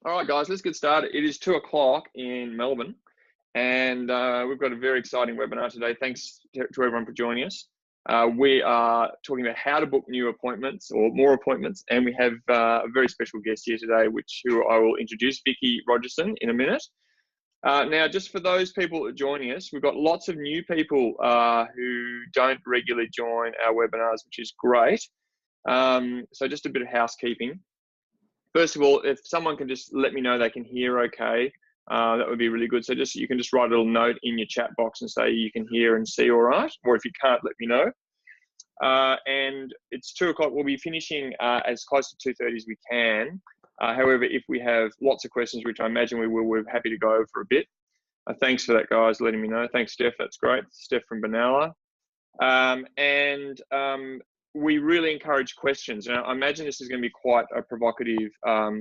All right, guys, let's get started. It is 2 o'clock in Melbourne, and we've got a very exciting webinar today. Thanks to everyone for joining us. We are talking about how to book new appointments or more appointments, and we have a very special guest here today, who I will introduce, Vicky Rogerson, in a minute. Now, just for those people joining us, we've got lots of new people who don't regularly join our webinars, which is great. So just a bit of housekeeping. First of all, if someone can just let me know they can hear okay, that would be really good. So you can just write a little note in your chat box and say you can hear and see all right, or if you can't, let me know. And it's 2 o'clock. We'll be finishing as close to 2:30 as we can. However, if we have lots of questions, which I imagine we will, we're happy to go over a bit. Thanks for that, guys, letting me know. Thanks, Steph. That's great. Steph from Benalla. We really encourage questions. Now, I imagine this is going to be quite a provocative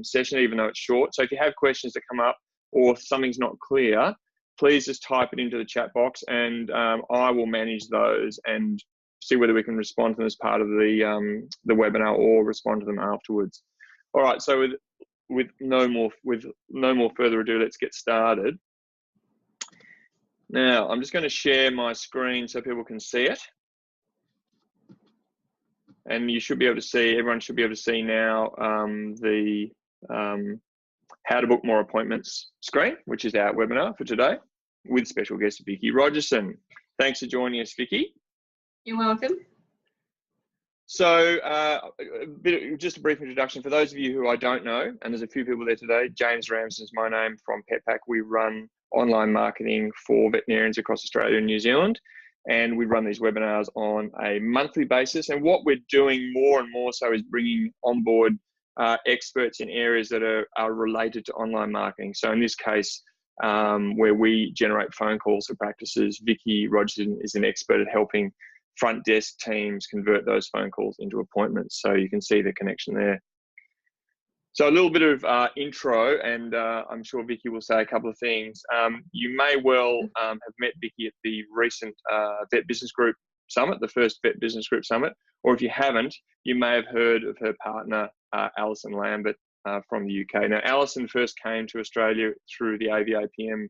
session, even though it's short. So if you have questions that come up or if something's not clear, please just type it into the chat box, and I will manage those and see whether we can respond to them as part of the webinar or respond to them afterwards. All right. So with no more further ado, let's get started. Now, I'm just going to share my screen so people can see it. And you should be able to see, everyone should be able to see now the how to book more appointments screen, which is our webinar for today with special guest Vicky Rogerson. Thanks for joining us, Vicky. You're welcome. So just a brief introduction for those of you who I don't know, and there's a few people there today. James Ramsden's my name from PetPack. We run online marketing for veterinarians across Australia and New Zealand. And we run these webinars on a monthly basis. And what we're doing more and more so is bringing on board experts in areas that are related to online marketing. So in this case, where we generate phone calls for practices, Vicky Rogerson is an expert at helping front desk teams convert those phone calls into appointments. So you can see the connection there. So a little bit of intro, and I'm sure Vicky will say a couple of things. You may well have met Vicky at the recent Vet Business Group Summit, the first Vet Business Group Summit, or if you haven't, you may have heard of her partner, Alison Lambert from the UK. Now, Alison first came to Australia through the AVAPM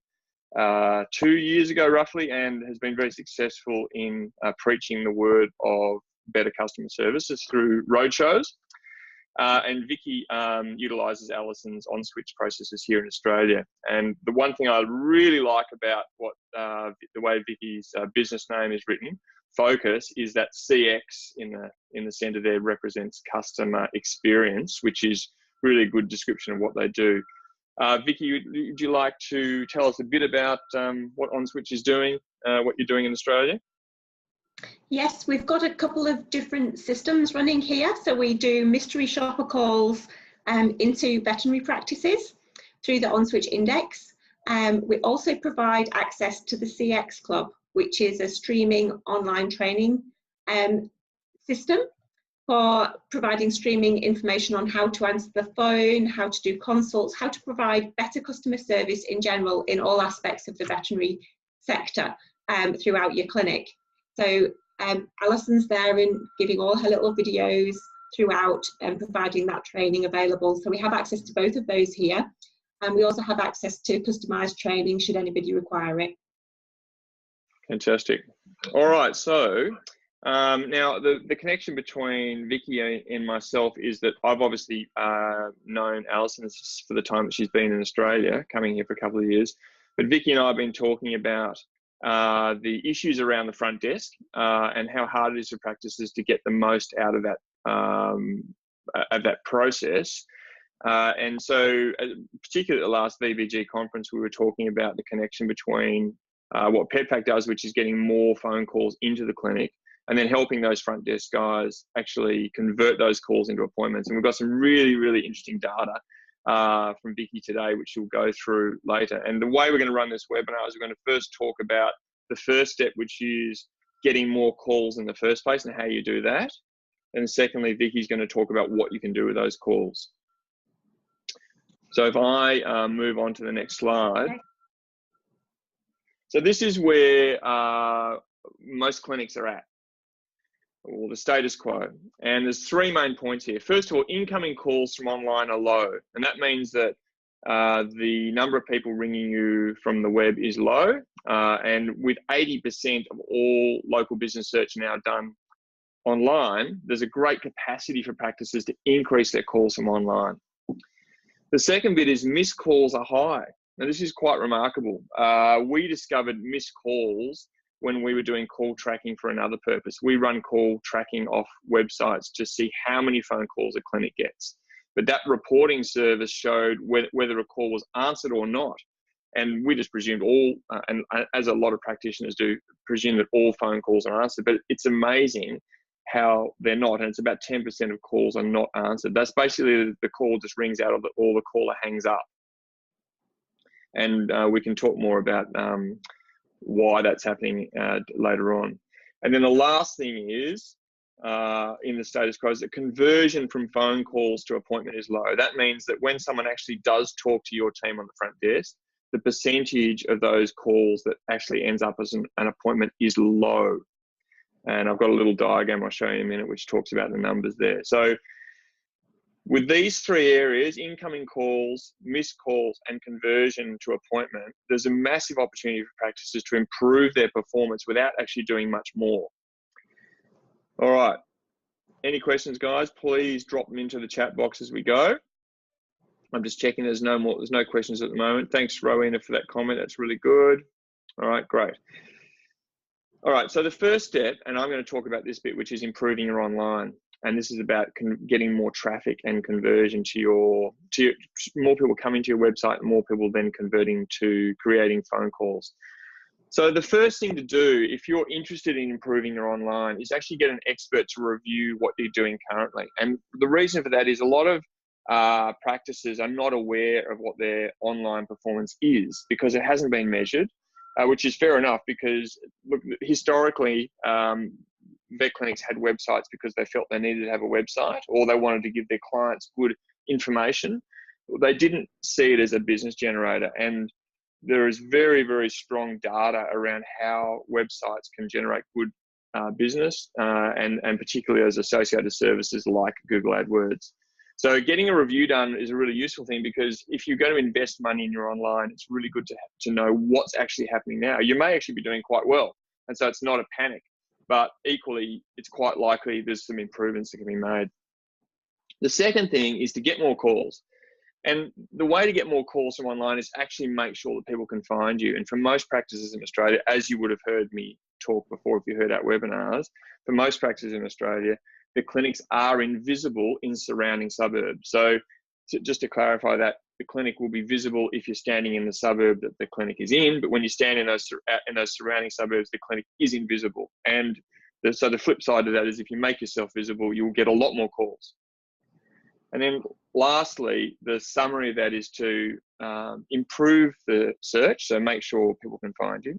2 years ago, roughly, and has been very successful in preaching the word of better customer services through roadshows. And Vicky utilises Alison's Onswitch processes here in Australia. And the one thing I really like about what the way Vicky's business name is written, Focus, is that CX in the centre there represents customer experience, which is really a good description of what they do. Vicky, would you like to tell us a bit about what Onswitch is doing, what you're doing in Australia? Yes, we've got a couple of different systems running here. So we do mystery shopper calls into veterinary practices through the Onswitch index. We also provide access to the CX Club, which is a streaming online training system for providing streaming information on how to answer the phone, how to do consults, how to provide better customer service in general in all aspects of the veterinary sector throughout your clinic. So Alison's there in giving all her little videos throughout and providing that training available. So we have access to both of those here. And we also have access to customised training should anybody require it. Fantastic. All right, so now the connection between Vicky and myself is that I've obviously known Alison for the time that she's been in Australia, coming here for a couple of years. But Vicky and I have been talking about the issues around the front desk and how hard it is for practices to get the most out of that process. And so, particularly at the last VBG conference, we were talking about the connection between what PetPack does, which is getting more phone calls into the clinic, and then helping those front desk guys actually convert those calls into appointments. And we've got some really, really interesting data from Vicky today, which she'll go through later. And the way we're going to run this webinar is we're going to first talk about the first step, which is getting more calls in the first place and how you do that. And secondly, Vicky's going to talk about what you can do with those calls. So if I move on to the next slide. So this is where most clinics are at, or the status quo. And there's three main points here. First of all, incoming calls from online are low. And that means that the number of people ringing you from the web is low. And with 80% of all local business search now done online, there's a great capacity for practices to increase their calls from online. The second bit is missed calls are high. Now, this is quite remarkable. We discovered missed calls when we were doing call tracking for another purpose. We run call tracking off websites to see how many phone calls a clinic gets. But that reporting service showed whether a call was answered or not. And we just presumed all, and as a lot of practitioners do, presume that all phone calls are answered. But it's amazing how they're not. And it's about 10% of calls are not answered. That's basically the call just rings out, or the caller hangs up. And we can talk more about why that's happening later on. And then the last thing is, in the status quo, is that conversion from phone calls to appointment is low. That means that when someone actually does talk to your team on the front desk, the percentage of those calls that actually ends up as an appointment is low. And I've got a little diagram I'll show you in a minute which talks about the numbers there. So with these three areas, incoming calls, missed calls, and conversion to appointment, there's a massive opportunity for practices to improve their performance without actually doing much more. All right. Any questions, guys? Please drop them into the chat box as we go. I'm just checking there's no questions at the moment. Thanks, Rowena, for that comment. That's really good. All right, great. All right, so the first step, and I'm going to talk about this bit, which is improving your online. And this is about getting more traffic and conversion to more people coming to your website and more people then converting to creating phone calls. So the first thing to do, if you're interested in improving your online, is actually get an expert to review what you're doing currently. And the reason for that is a lot of practices are not aware of what their online performance is because it hasn't been measured, which is fair enough because, look, historically, vet clinics had websites because they felt they needed to have a website or they wanted to give their clients good information. They didn't see it as a business generator. And there is very, very strong data around how websites can generate good business and particularly as associated services like Google AdWords. So getting a review done is a really useful thing because if you're going to invest money in your online, it's really good to know what's actually happening now. You may actually be doing quite well. And so it's not a panic, but equally, it's quite likely there's some improvements that can be made. The second thing is to get more calls. And the way to get more calls from online is actually make sure that people can find you. And for most practices in Australia, as you would have heard me talk before if you heard our webinars, for most practices in Australia, the clinics are invisible in surrounding suburbs. So just to clarify that, the clinic will be visible if you're standing in the suburb that the clinic is in, but when you stand in those surrounding suburbs, the clinic is invisible. And so the flip side of that is if you make yourself visible, you'll get a lot more calls. And then lastly, the summary of that is to improve the search, so make sure people can find you.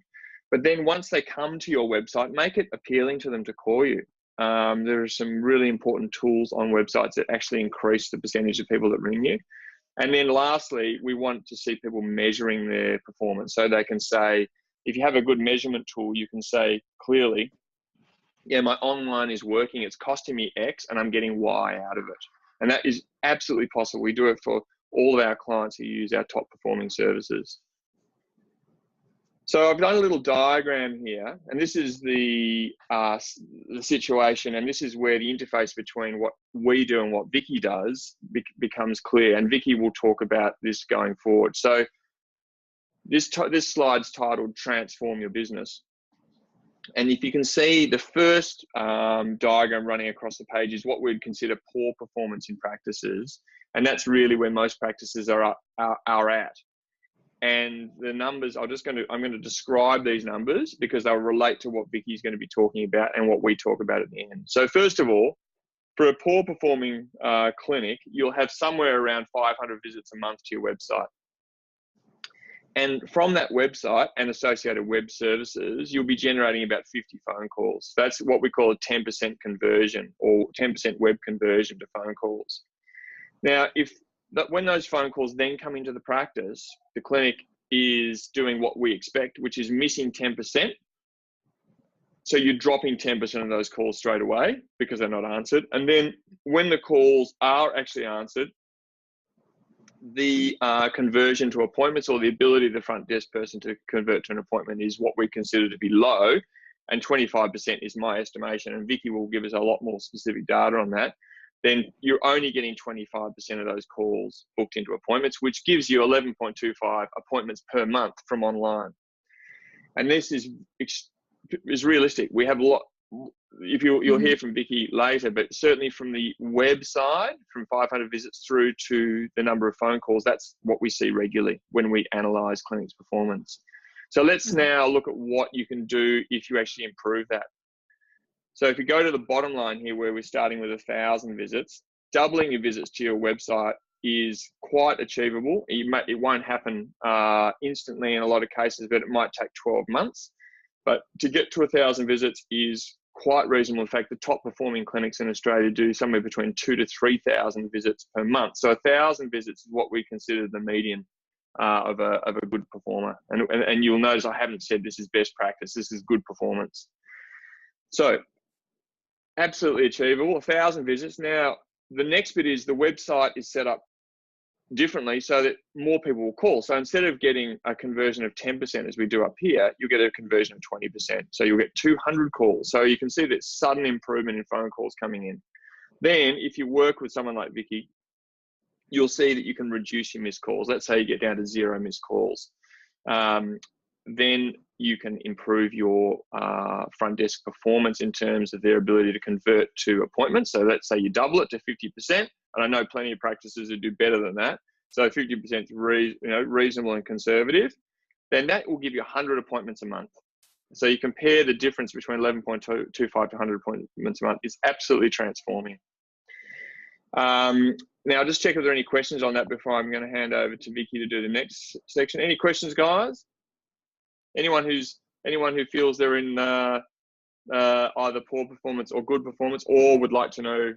But then once they come to your website, make it appealing to them to call you. There are some really important tools on websites that actually increase the percentage of people that ring you. And then lastly, we want to see people measuring their performance. So they can say, if you have a good measurement tool, you can say clearly, yeah, my online is working, it's costing me X and I'm getting Y out of it. And that is absolutely possible. We do it for all of our clients who use our top performing services. So I've done a little diagram here, and this is the situation, and this is where the interface between what we do and what Vicky does becomes clear, and Vicky will talk about this going forward. So this slide's titled Transform Your Business. And if you can see, the first diagram running across the page is what we'd consider poor performance in practices, and that's really where most practices are at. And the numbers, I'm going to describe these numbers because they'll relate to what Vicky's going to be talking about and what we talk about at the end. So first of all, for a poor performing clinic, you'll have somewhere around 500 visits a month to your website. And from that website and associated web services, you'll be generating about 50 phone calls. That's what we call a 10% conversion or 10% web conversion to phone calls. Now, when those phone calls then come into the practice, the clinic is doing what we expect, which is missing 10%. So you're dropping 10% of those calls straight away because they're not answered. And then when the calls are actually answered, the conversion to appointments, or the ability of the front desk person to convert to an appointment, is what we consider to be low, and 25% is my estimation, and Vicky will give us a lot more specific data on that, then you're only getting 25% of those calls booked into appointments, which gives you 11.25 appointments per month from online. And this is realistic. We have a lot, if you'll hear from Vicky later, but certainly from the website, from 500 visits through to the number of phone calls, that's what we see regularly when we analyse clinics' performance. So let's now look at what you can do if you actually improve that. So if you go to the bottom line here, where we're starting with 1,000 visits, doubling your visits to your website is quite achievable. It won't happen instantly in a lot of cases, but it might take 12 months. But to get to 1,000 visits is quite reasonable. In fact, the top performing clinics in Australia do somewhere between 2,000 to 3,000 visits per month. So 1,000 visits is what we consider the median of a good performer. And you'll notice I haven't said this is best practice. This is good performance. So absolutely achievable, 1,000 visits. Now, the next bit is the website is set up differently so that more people will call. So instead of getting a conversion of 10% as we do up here, you'll get a conversion of 20%. So you'll get 200 calls. So you can see that sudden improvement in phone calls coming in. Then if you work with someone like Vicky, you'll see that you can reduce your missed calls. Let's say you get down to 0 missed calls. Then you can improve your front desk performance in terms of their ability to convert to appointments. So let's say you double it to 50%, and I know plenty of practices that do better than that. So 50% is reasonable and conservative. Then that will give you 100 appointments a month. So you compare the difference between 11.25 to 100 appointments a month. It's absolutely transforming. Now, just check if there are any questions on that before I'm going to hand over to Vicky to do the next section. Any questions, guys? Anyone who feels they're in either poor performance or good performance, or would like to know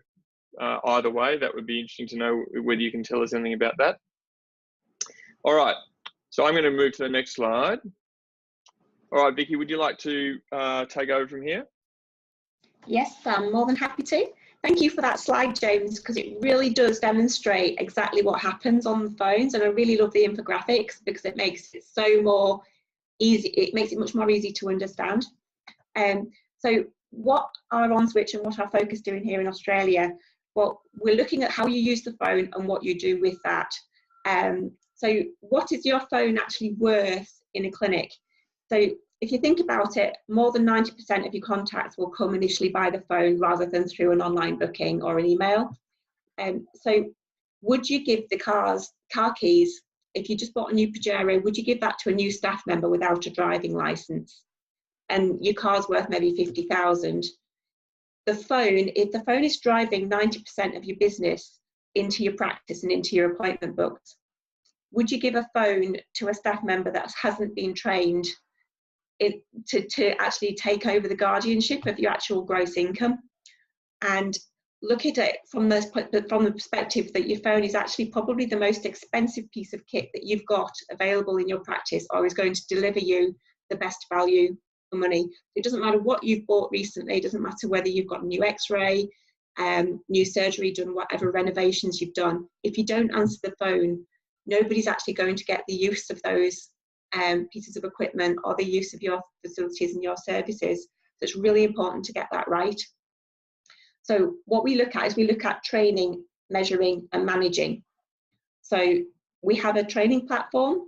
either way, that would be interesting to know whether you can tell us anything about that. All right, so I'm going to move to the next slide. All right, Vicky, would you like to take over from here? Yes, I'm more than happy to. Thank you for that slide, James, because it really does demonstrate exactly what happens on the phones, and I really love the infographics because it makes it so more easy. It makes it much more easy to understand. So what are Onswitch and what our focus doing here in Australia? Well, we're looking at how you use the phone and what you do with that. So what is your phone actually worth in a clinic? So if you think about it, more than 90% of your contacts will come initially by the phone rather than through an online booking or an email. So would you give the car keys, if you just bought a new Pajero, would you give that to a new staff member without a driving license? And your car's worth maybe 50,000. The phone, if the phone is driving 90% of your business into your practice and into your appointment books, would you give a phone to a staff member that hasn't been trained to actually take over the guardianship of your actual gross income? And look at it from the perspective that your phone is actually probably the most expensive piece of kit that you've got available in your practice, or is going to deliver you the best value for money. It doesn't matter what you've bought recently, it doesn't matter whether you've got a new x-ray, new surgery done, whatever renovations you've done. If you don't answer the phone, nobody's actually going to get the use of those pieces of equipment or the use of your facilities and your services. So it's really important to get that right. So what we look at is we look at training, measuring and managing. So we have a training platform,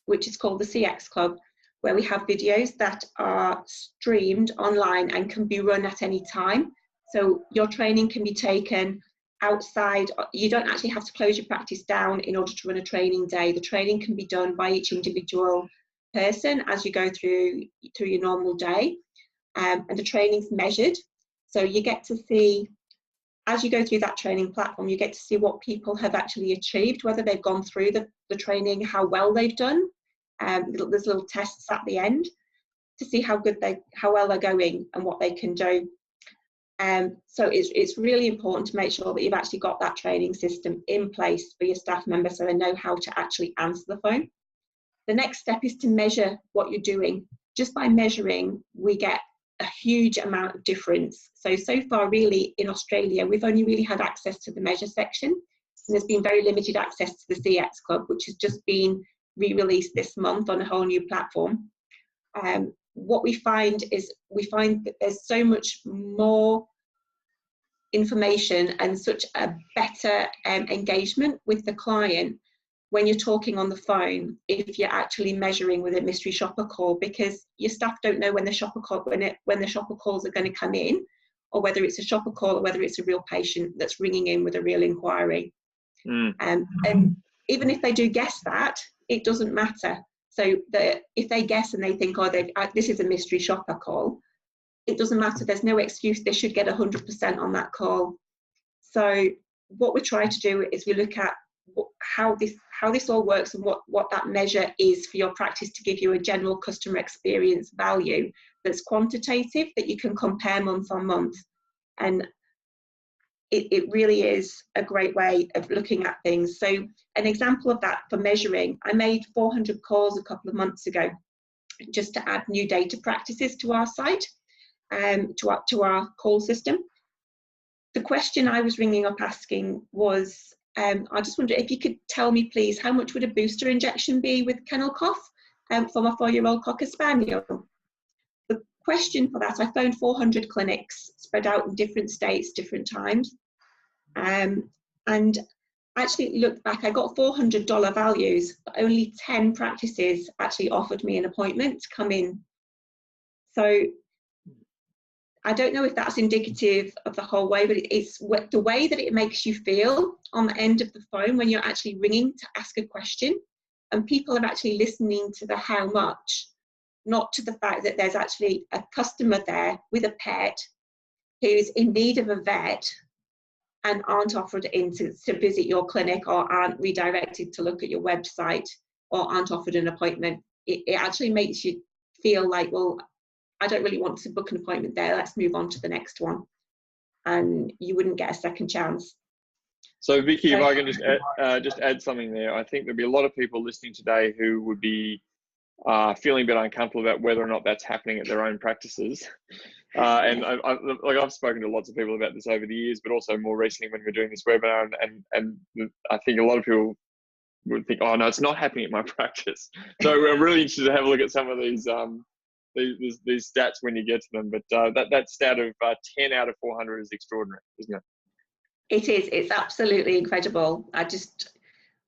which is called the CX Club, where we have videos that are streamed online and can be run at any time. So your training can be taken outside. You don't actually have to close your practice down in order to run a training day. The training can be done by each individual person as you go through your normal day, and the training's measured. So you get to see, as you go through that training platform, you get to see what people have actually achieved, whether they've gone through the training, how well they've done. There's little tests at the end to see how well they're going and what they can do. So it's really important to make sure that you've actually got that training system in place for your staff members so they know how to actually answer the phone. The next step is to measure what you're doing. Just by measuring, we get a huge amount of difference. So far really in Australia, we've only really had access to the measure section. And there's been very limited access to the CX Club, which has just been re-released this month on a whole new platform. What we find that there's so much more information and such a better engagement with the client when you're talking on the phone if you're actually measuring with a mystery shopper call, because your staff don't know when the shopper calls are going to come in, or whether it's a shopper call or whether it's a real patient that's ringing in with a real inquiry. And even if they do guess that, it doesn't matter. So if they guess and they think, oh, this is a mystery shopper call, it doesn't matter. There's no excuse. They should get 100% on that call. So what we try to do is we look at how this all works and what that measure is for your practice to give you a general customer experience value that's quantitative, that you can compare month on month. And it really is a great way of looking at things. So an example of that for measuring, I made 400 calls a couple of months ago just to add new data practices to our site, to our call system. The question I was ringing up asking was, I just wonder if you could tell me, please, how much would a booster injection be with kennel cough for my 4-year-old Cocker Spaniel? The question for that, I phoned 400 clinics spread out in different states, different times. And actually looked back, I got $400 values, but only 10 practices actually offered me an appointment to come in. So I don't know if that's indicative of the whole way, but it's the way that it makes you feel on the end of the phone when you're actually ringing to ask a question, and people are actually listening to the how much, not to the fact that there's actually a customer there with a pet who's in need of a vet and aren't offered in to visit your clinic, or aren't redirected to look at your website, or aren't offered an appointment. It actually makes you feel like, well, I don't really want to book an appointment there, let's move on to the next one. And you wouldn't get a second chance. So Vicky, if I can just add something there, I think there'll be a lot of people listening today who would be feeling a bit uncomfortable about whether or not that's happening at their own practices. And I've spoken to lots of people about this over the years, but also more recently when we're doing this webinar, and I think a lot of people would think, oh no, it's not happening at my practice. So we're really interested to have a look at some of these stats when you get to them. But that stat of 10 out of 400 is extraordinary, isn't it? It is. It's absolutely incredible. I just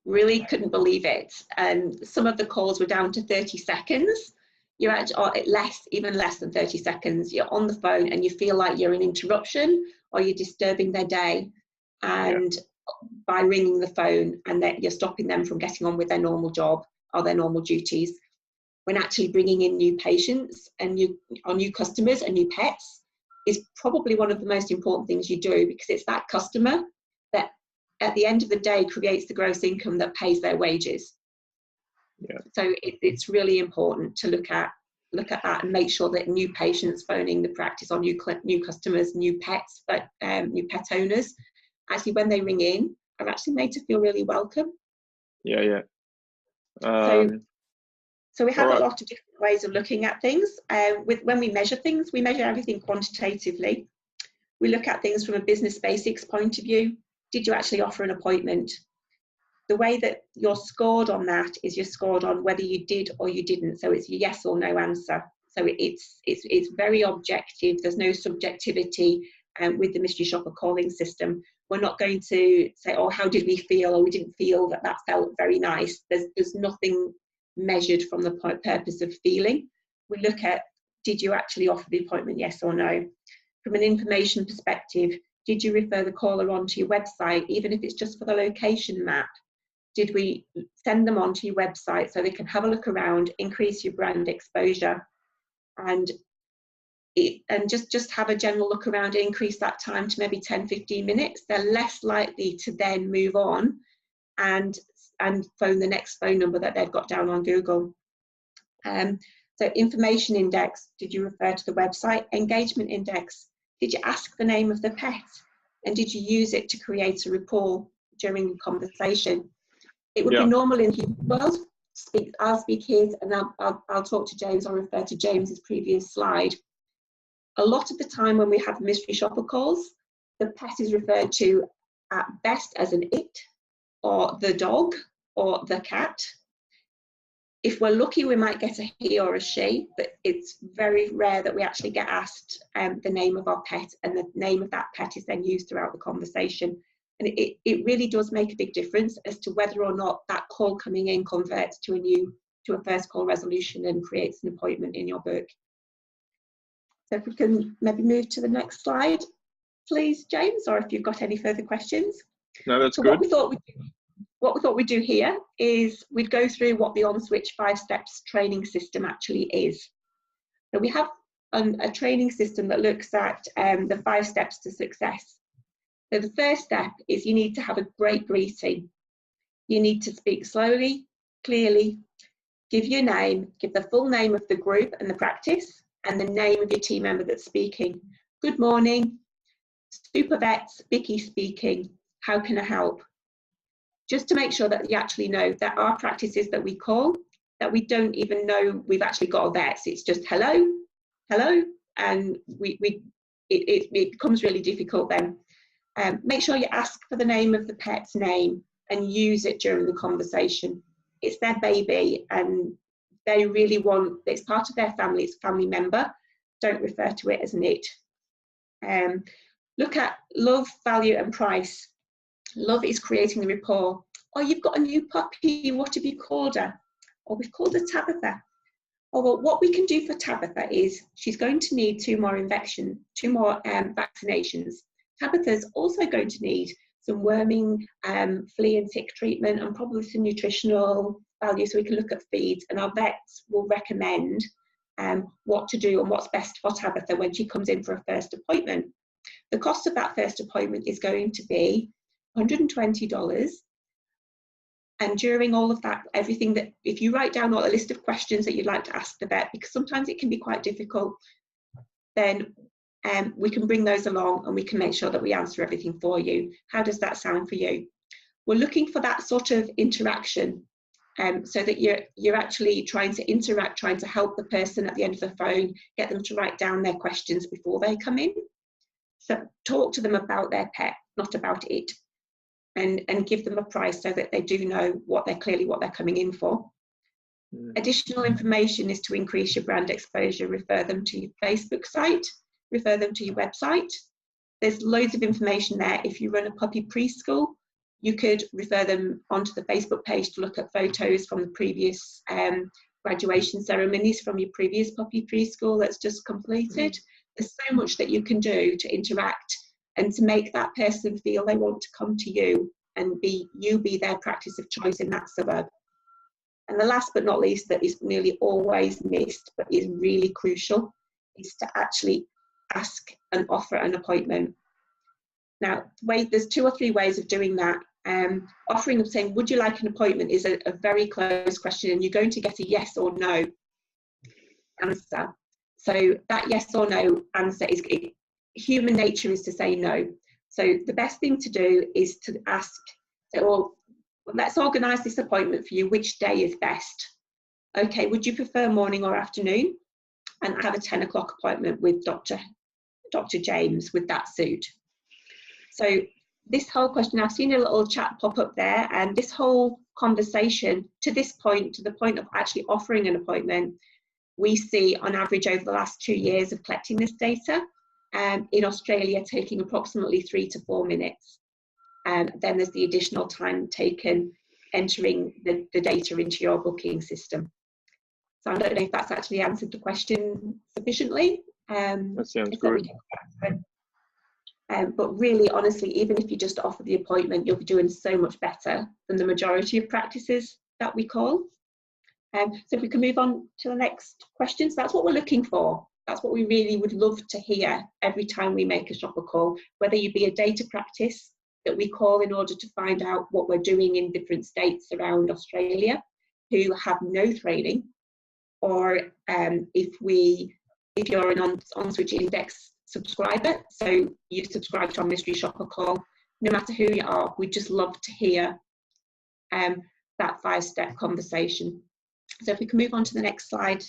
really couldn't believe it. And some of the calls were down to 30 seconds. You're at, or even less than 30 seconds. You're on the phone and you feel like you're an interruption, or you're disturbing their day, and by ringing the phone, and that you're stopping them from getting on with their normal job or their normal duties. When actually bringing in new patients and new customers and new pets is probably one of the most important things you do, because it's that customer that at the end of the day creates the gross income that pays their wages. Yeah. So it's really important to look at that and make sure that new patients phoning the practice, or new customers, new pets, but new pet owners, actually when they ring in, are actually made to feel really welcome. Yeah. So we have a lot of different ways of looking at things. When we measure things, we measure everything quantitatively. We look at things from a business basics point of view. Did you actually offer an appointment? The way that you're scored on that is you're scored on whether you did or you didn't. So it's a yes or no answer. So it's very objective. There's no subjectivity with the mystery shopper calling system. We're not going to say, oh, how did we feel? Or we didn't feel that felt very nice. There's nothing measured from the purpose of feeling. We look at, did you actually offer the appointment, yes or no? From an information perspective, did you refer the caller onto your website, even if it's just for the location map? Did we send them onto your website so they can have a look around, increase your brand exposure, and just have a general look around, increase that time to maybe 10-15 minutes? They're less likely to then move on and phone the next phone number that they've got down on Google. So information index, did you refer to the website? Engagement index, did you ask the name of the pet? And did you use it to create a rapport during the conversation? It would be normal in the world. I'll speak here, and I'll talk to James. I'll refer to James's previous slide. A lot of the time when we have mystery shopper calls, the pet is referred to at best as an it, or the dog or the cat. If we're lucky, we might get a he or a she, but it's very rare that we actually get asked the name of our pet, and the name of that pet is then used throughout the conversation. And it really does make a big difference as to whether or not that call coming in converts to a first call resolution and creates an appointment in your book. So if we can maybe move to the next slide, please, James, or if you've got any further questions. No, that's so good. What we thought we'd do here is we'd go through what the Onswitch 5 steps training system actually is. So we have a training system that looks at the 5 steps to success. So the first step is you need to have a great greeting. You need to speak slowly, clearly, give your name, give the full name of the group and the practice, and the name of your team member that's speaking. Good morning, Super Vets, Vicky speaking. How can I help? Just to make sure that you actually know there are practices that we call that we don't even know we've actually got a vet. It's just hello, hello, and it becomes really difficult then. Make sure you ask for the name of the pet's name and use it during the conversation. It's their baby and they really want, it's part of their family, it's a family member. Don't refer to it as an it. Look at love, value and price. Love is creating the rapport. Oh, you've got a new puppy, what have you called her? Or we've called her Tabitha. Oh, well, what we can do for Tabitha is she's going to need 2 more vaccinations. Tabitha's also going to need some worming, flea and tick treatment and probably some nutritional value so we can look at feeds, and our vets will recommend what to do and what's best for Tabitha when she comes in for a first appointment. The cost of that first appointment is going to be $120, and during all of that, everything that, if you write down a list of questions that you'd like to ask the vet, because sometimes it can be quite difficult, then we can bring those along and we can make sure that we answer everything for you. How does that sound for you? We're looking for that sort of interaction, so that you're actually trying to interact, trying to help the person at the end of the phone, get them to write down their questions before they come in. So talk to them about their pet, not about it, and give them a price so that they do know what they're coming in for. Additional information is to increase your brand exposure. Refer them to your Facebook site, refer them to your website. There's loads of information there. If you run a puppy preschool, you could refer them onto the Facebook page to look at photos from the previous graduation ceremonies from your previous puppy preschool that's just completed. There's so much that you can do to interact and to make that person feel they want to come to you and be their practice of choice in that suburb. And the last but not least, that is nearly always missed but is really crucial, is to actually ask and offer an appointment. Now, there's 2 or 3 ways of doing that. Offering and saying, would you like an appointment, is a very close question, and you're going to get a yes or no answer. So that yes or no answer is, human nature is to say no. So the best thing to do is to ask, well, let's organise this appointment for you. Which day is best? Okay, would you prefer morning or afternoon? And I have a 10 o'clock appointment with Dr. James. Would that suit? So this whole question, I've seen a little chat pop up there, and this whole conversation to this point, to the point of actually offering an appointment, we see on average over the last 2 years of collecting this data, in Australia taking approximately 3 to 4 minutes. And then there's the additional time taken entering the data into your booking system. So I don't know if that's actually answered the question sufficiently. That sounds good. But really, honestly, even if you just offer the appointment, you'll be doing so much better than the majority of practices that we call. So if we can move on to the next question. So that's what we're looking for. That's what we really would love to hear every time we make a shopper call, whether you be a data practice that we call in order to find out what we're doing in different states around Australia who have no training, or if you're an Onswitch Index subscriber, so you subscribe to our mystery shopper call, no matter who you are, we'd just love to hear that 5-step conversation. So if we can move on to the next slide,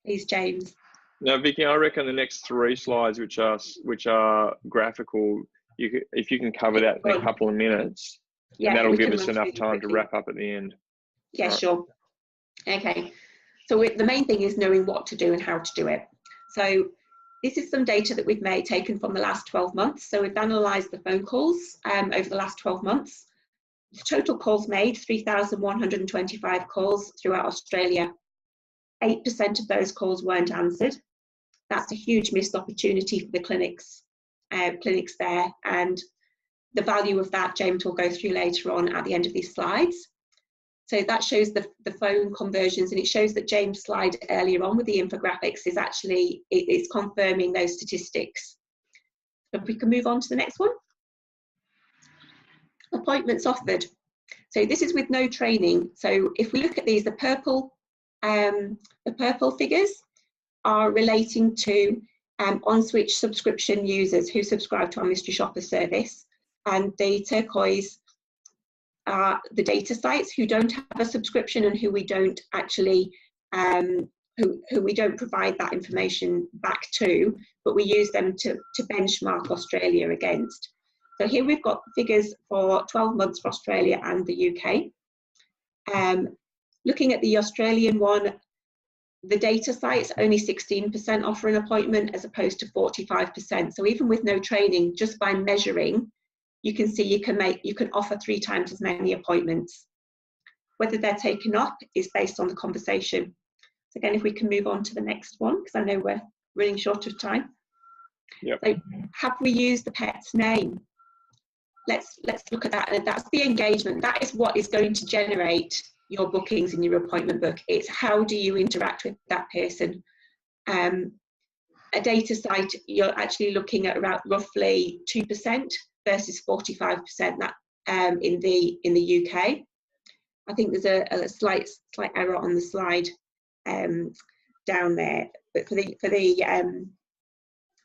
please, James. Now, Vicky, I reckon the next 3 slides, which are graphical, if you can cover that in a couple of minutes, Yeah, and that'll we give can us run enough through them time to quickly. wrap up at the end. Yeah, Right. sure. Okay, so the main thing is knowing what to do and how to do it. So this is some data that we've taken from the last 12 months. So we've analysed the phone calls over the last 12 months. The total calls made, 3,125 calls throughout Australia. 8% of those calls weren't answered. That's a huge missed opportunity for the clinics there, and the value of that James will go through later on at the end of these slides. So that shows the phone conversions, and it shows that James' slide earlier on with the infographics is actually, it's confirming those statistics. If we can move on to the next one. Appointments offered. So this is with no training. So if we look at these, the purple figures are relating to Onswitch subscription users who subscribe to our mystery shopper service, and the turquoise are the data sites who don't have a subscription and who we don't actually who we don't provide that information back to, but we use them to benchmark Australia against. So here we've got figures for 12 months for Australia and the UK. Looking at the Australian one, the data sites only 16% offer an appointment as opposed to 45%. So even with no training, just by measuring, you can see you can offer 3 times as many appointments. Whether they're taken up is based on the conversation. So again, if we can move on to the next one, because I know we're running short of time. Yep. So have we used the pet's name? Let's look at that. And that's the engagement. That is what is going to generate your bookings in your appointment book. It's how do you interact with that person. A data site, you're actually looking at around roughly 2% versus 45% that in the UK. I think there's a slight error on the slide down there. But for the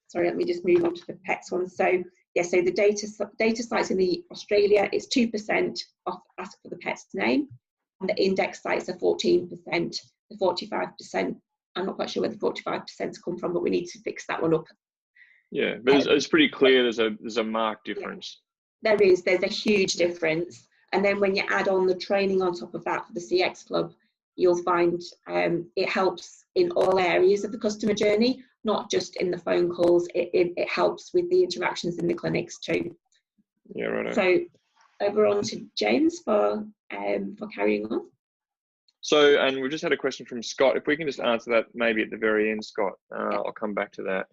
sorry, let me just move on to the pets one. So yeah, so the data sites in the Australia is 2% off ask for the pet's name, and the index sites are 14%. The 45%, I'm not quite sure where the 45%'s come from, but we need to fix that one up. Yeah, but it's pretty clear there's a marked difference. Yeah, there's a huge difference. And then when you add on the training on top of that for the CX Club, you'll find it helps in all areas of the customer journey, not just in the phone calls. It helps with the interactions in the clinics too. Yeah, right. So over on to James for carrying on. So, and we've just had a question from Scott. If we can just answer that maybe at the very end, Scott. I'll come back to that.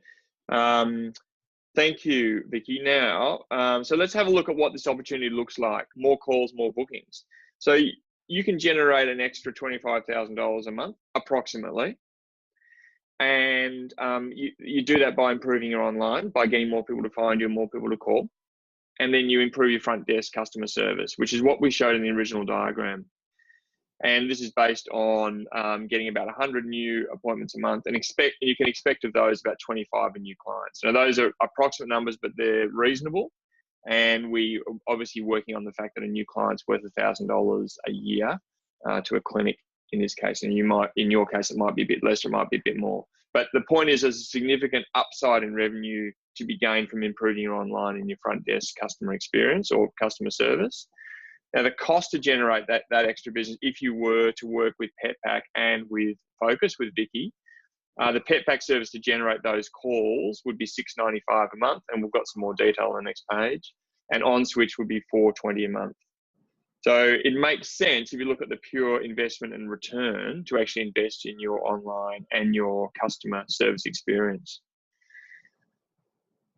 Thank you, Vicky. Now, so let's have a look at what this opportunity looks like. More calls, more bookings. So you can generate an extra $25,000 a month, approximately. And you do that by improving your online, by getting more people to find you and more people to call. And then you improve your front desk customer service, which is what we showed in the original diagram. And this is based on getting about 100 new appointments a month, and you can expect of those about 25 new clients. Now, those are approximate numbers, but they're reasonable. And we are obviously working on the fact that a new client's worth $1,000 a year to a clinic in this case. And in your case, it might be a bit less, or it might be a bit more. But the point is, there's a significant upside in revenue to be gained from improving your online and your front desk customer experience or customer service. Now, the cost to generate that extra business, if you were to work with PetPack and with Focus, with Vicky, the PetPack service to generate those calls would be $6.95 a month, and we've got some more detail on the next page. And Onswitch would be $4.20 a month. So it makes sense, if you look at the pure investment and return, to actually invest in your online and your customer service experience.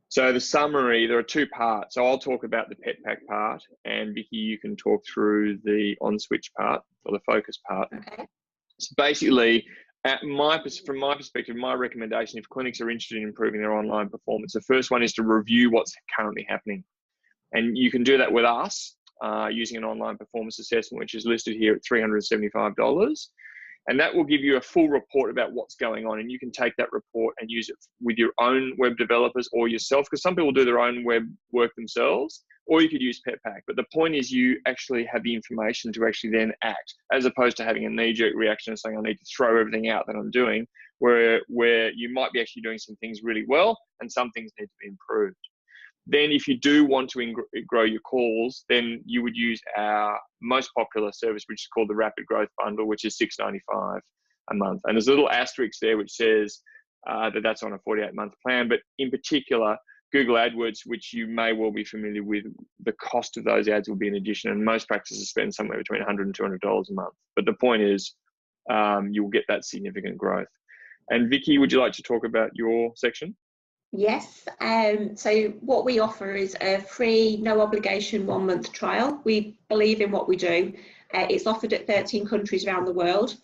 So the summary, there are 2 parts. So I'll talk about the PetPack part, and Vicky, you can talk through the Onswitch part, or the Focus part. Okay. So basically, from my perspective, my recommendation, if clinics are interested in improving their online performance, the first one is to review what's currently happening. And you can do that with us using an online performance assessment, which is listed here at $375. And that will give you a full report about what's going on. And you can take that report and use it with your own web developers or yourself, because some people do their own web work themselves, or you could use PetPack. But the point is, you actually have the information to actually then act, as opposed to having a knee-jerk reaction and saying, I need to throw everything out that I'm doing, where you might be actually doing some things really well and some things need to be improved. Then if you do want to grow your calls, then you would use our most popular service, which is called the Rapid Growth Bundle, which is $6.95 a month. And there's a little asterisk there which says that that's on a 48-month plan. But in particular, Google AdWords, which you may well be familiar with, the cost of those ads will be an addition. And most practices spend somewhere between $100 and $200 a month. But the point is, you'll get that significant growth. And Vicky, would you like to talk about your section? Yes, so what we offer is a free, no obligation 1-month trial. We believe in what we do. It's offered at 13 countries around the world.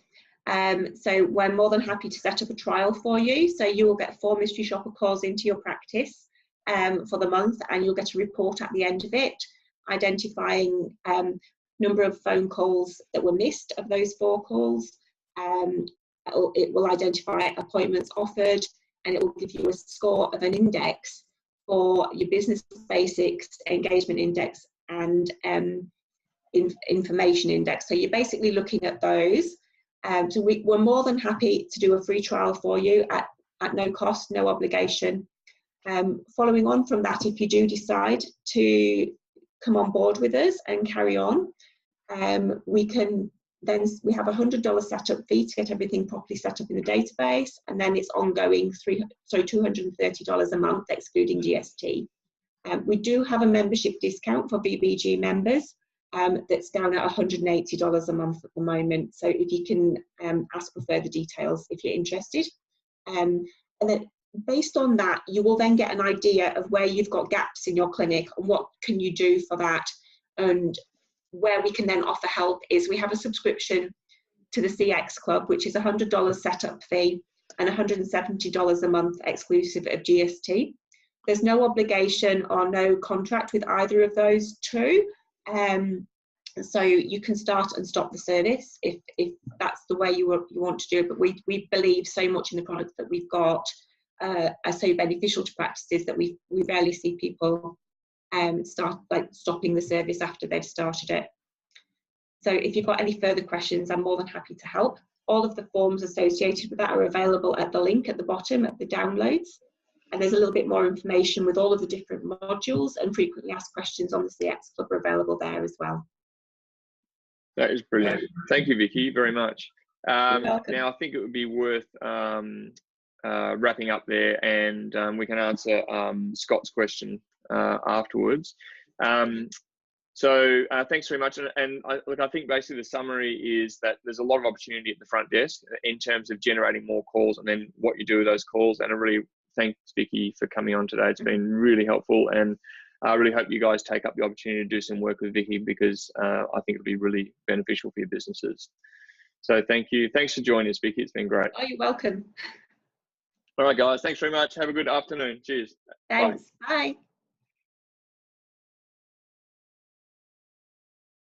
So we're more than happy to set up a trial for you. So you will get 4 mystery shopper calls into your practice for the month, and you'll get a report at the end of it, identifying number of phone calls that were missed of those 4 calls. It will identify appointments offered, and it will give you a score of an index for your business basics, engagement index, and information index. So you're basically looking at those. So we're more than happy to do a free trial for you at no cost, no obligation. Following on from that, if you do decide to come on board with us and carry on, we have a $100 setup fee to get everything properly set up in the database, and then it's ongoing $230 a month excluding GST. We do have a membership discount for VBG members that's down at $180 a month at the moment. So if you can ask for further details if you're interested, and then based on that, you will then get an idea of where you've got gaps in your clinic and what can you do for that. And where we can then offer help is we have a subscription to the CX Club, which is a $100 setup fee and $170 a month exclusive of GST. There's no obligation or no contract with either of those two. So you can start and stop the service if that's the way you want to do it. But we believe so much in the products that we've got are so beneficial to practices that we rarely see people stopping the service after they've started it. So if you've got any further questions, I'm more than happy to help. All of the forms associated with that are available at the link at the bottom of the downloads, and there's a little bit more information with all of the different modules, and frequently asked questions on the CX Club are available there as well. That is brilliant. Thank you, Vicky, very much. You're welcome. Now I think it would be worth wrapping up there, and we can answer Scott's question afterwards. So thanks very much. And I think basically the summary is that there's a lot of opportunity at the front desk in terms of generating more calls and then what you do with those calls. And I really thanks, Vicky, for coming on today. It's been really helpful, and I really hope you guys take up the opportunity to do some work with Vicky, because I think it'll be really beneficial for your businesses. So thank you. Thanks for joining us, Vicky. It's been great. Oh, you're welcome. All right, guys. Thanks very much. Have a good afternoon. Cheers. Thanks. Bye.